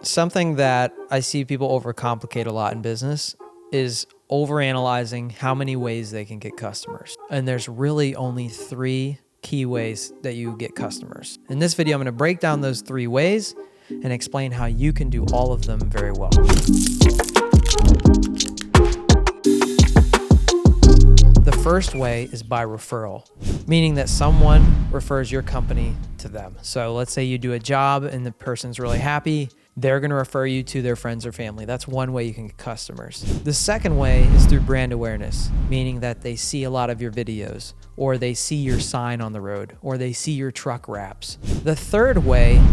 Something that I see people overcomplicate a lot in business is overanalyzing how many ways they can get customers. And there's really only 3 key ways that you get customers. In this video, I'm going to break down those 3 ways and explain how you can do all of them very well. The first way is by referral, meaning that someone refers your company to them. So let's say you do a job and the person's really happy. They're going to refer you to their friends or family. That's one way you can get customers. The second way is through brand awareness, meaning that they see a lot of your videos, or they see your sign on the road, or they see your truck wraps. The third way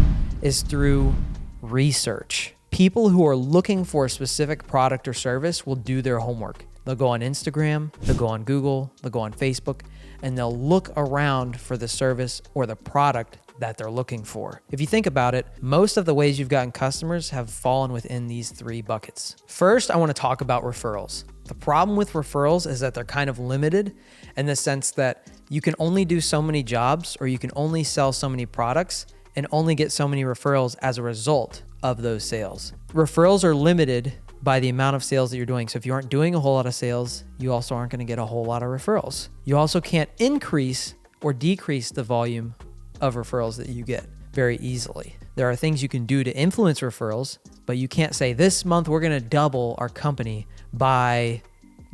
is through research. People who are looking for a specific product or service will do their homework. They'll go on Instagram, they'll go on Google, they'll go on Facebook, and they'll look around for the service or the product that they're looking for. If you think about it, most of the ways you've gotten customers have fallen within these 3 buckets. First, I want to talk about referrals. The problem with referrals is that they're kind of limited in the sense that you can only do so many jobs, or you can only sell so many products and only get so many referrals as a result of those sales. Referrals are limited by the amount of sales that you're doing. So if you aren't doing a whole lot of sales, you also aren't going to get a whole lot of referrals. You also can't increase or decrease the volume of referrals that you get very easily. There are things you can do to influence referrals, but you can't say this month we're going to double our company by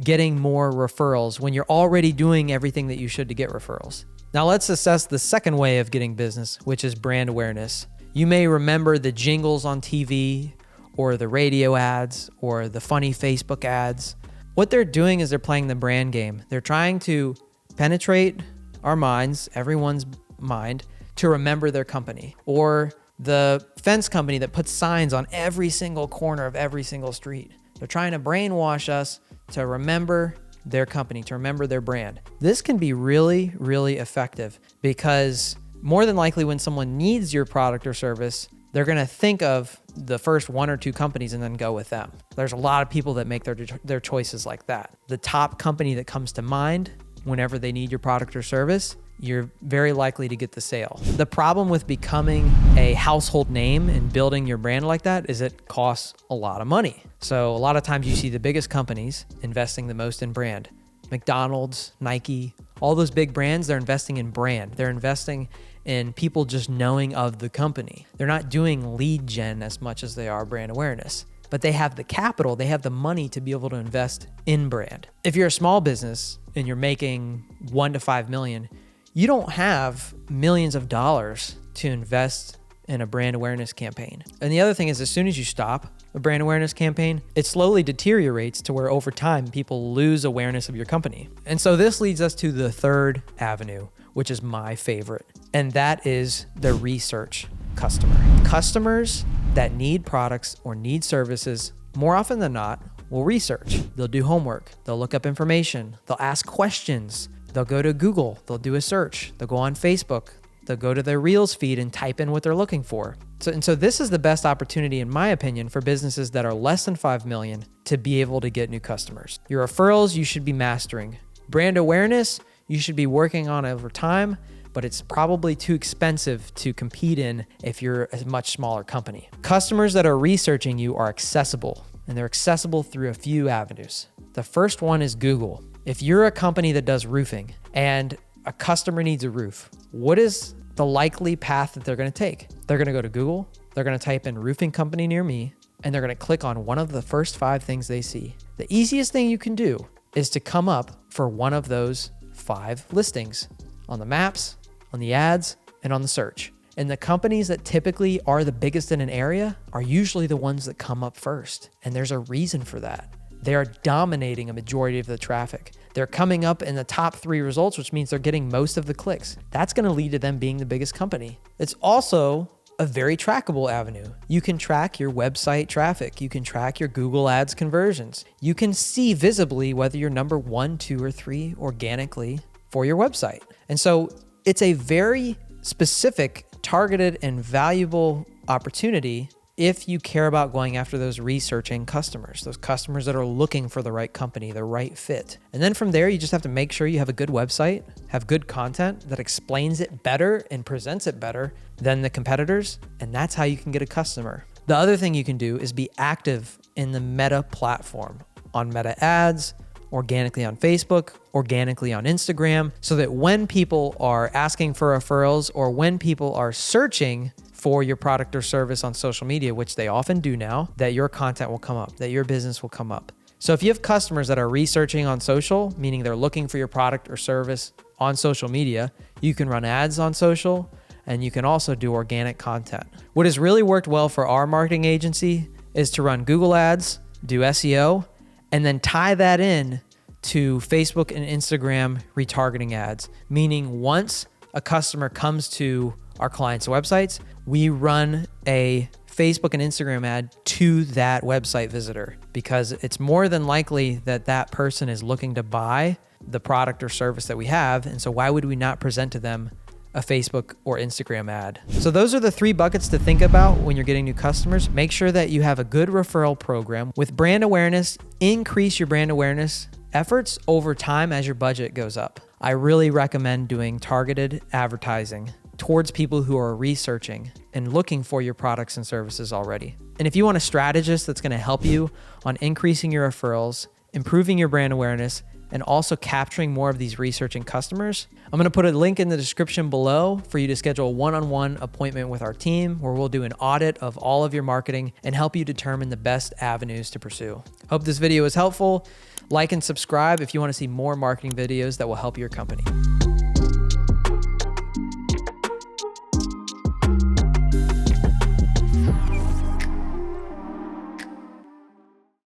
getting more referrals when you're already doing everything that you should to get referrals. Now let's assess the second way of getting business, which is brand awareness. You may remember the jingles on TV or the radio ads or the funny Facebook ads. What they're doing is they're playing the brand game. They're trying to penetrate our minds, everyone's mind, to remember their company. Or the fence company that puts signs on every single corner of every single street. They're trying to brainwash us to remember their company, to remember their brand. This can be really, really effective because more than likely when someone needs your product or service, they're going to think of the first 1 or 2 companies and then go with them. There's a lot of people that make their choices like that. The top company that comes to mind whenever they need your product or service, you're very likely to get the sale. The problem with becoming a household name and building your brand like that is it costs a lot of money. So a lot of times you see the biggest companies investing the most in brand. McDonald's, Nike, all those big brands, they're investing in brand. They're investing in people just knowing of the company. They're not doing lead gen as much as they are brand awareness, but they have the capital, they have the money to be able to invest in brand. If you're a small business and you're making 1 to 5 million, you don't have millions of dollars to invest in a brand awareness campaign. And the other thing is, as soon as you stop a brand awareness campaign, it slowly deteriorates to where over time people lose awareness of your company. And so this leads us to the third avenue, which is my favorite, and that is the research customer. Customers that need products or need services, more often than not, will research. They'll do homework. They'll look up information. They'll ask questions. They'll go to Google. They'll do a search. They'll go on Facebook. They'll go to their Reels feed and type in what they're looking for. So this is the best opportunity, in my opinion, for businesses that are less than 5 million to be able to get new customers. Your referrals, you should be mastering. Brand awareness, you should be working on over time, but it's probably too expensive to compete in if you're a much smaller company. Customers that are researching you are accessible, and they're accessible through a few avenues. The first one is Google. If you're a company that does roofing and a customer needs a roof, what is the likely path that they're going to take? They're going to go to Google, they're going to type in roofing company near me, and they're going to click on one of the first 5 things they see. The easiest thing you can do is to come up for one of those 5 listings on the maps, on the ads, and on the search. And the companies that typically are the biggest in an area are usually the ones that come up first. And there's a reason for that. They are dominating a majority of the traffic. They're coming up in the top 3 results, which means they're getting most of the clicks. That's going to lead to them being the biggest company. It's also a very trackable avenue. You can track your website traffic. You can track your Google Ads conversions. You can see visibly whether you're number 1, 2, or 3 organically for your website. And so it's a very specific, targeted, and valuable opportunity if you care about going after those researching customers, those customers that are looking for the right company, the right fit. And then from there, you just have to make sure you have a good website, have good content that explains it better and presents it better than the competitors. And that's how you can get a customer. The other thing you can do is be active in the Meta platform on Meta ads, organically on Facebook, organically on Instagram, so that when people are asking for referrals or when people are searching for your product or service on social media, which they often do now, that your content will come up, that your business will come up. So if you have customers that are researching on social, meaning they're looking for your product or service on social media, you can run ads on social and you can also do organic content. What has really worked well for our marketing agency is to run Google ads, do SEO, and then tie that in to Facebook and Instagram retargeting ads, meaning once a customer comes to our clients' websites, we run a Facebook and Instagram ad to that website visitor, because it's more than likely that that person is looking to buy the product or service that we have. And so why would we not present to them a Facebook or Instagram ad? So those are the 3 buckets to think about when you're getting new customers. Make sure that you have a good referral program. With brand awareness, increase your brand awareness efforts over time as your budget goes up. I really recommend doing targeted advertising towards people who are researching and looking for your products and services already. And if you want a strategist that's going to help you on increasing your referrals, improving your brand awareness, and also capturing more of these researching customers, I'm going to put a link in the description below for you to schedule a one-on-one appointment with our team, where we'll do an audit of all of your marketing and help you determine the best avenues to pursue. Hope this video was helpful. Like and subscribe if you want to see more marketing videos that will help your company.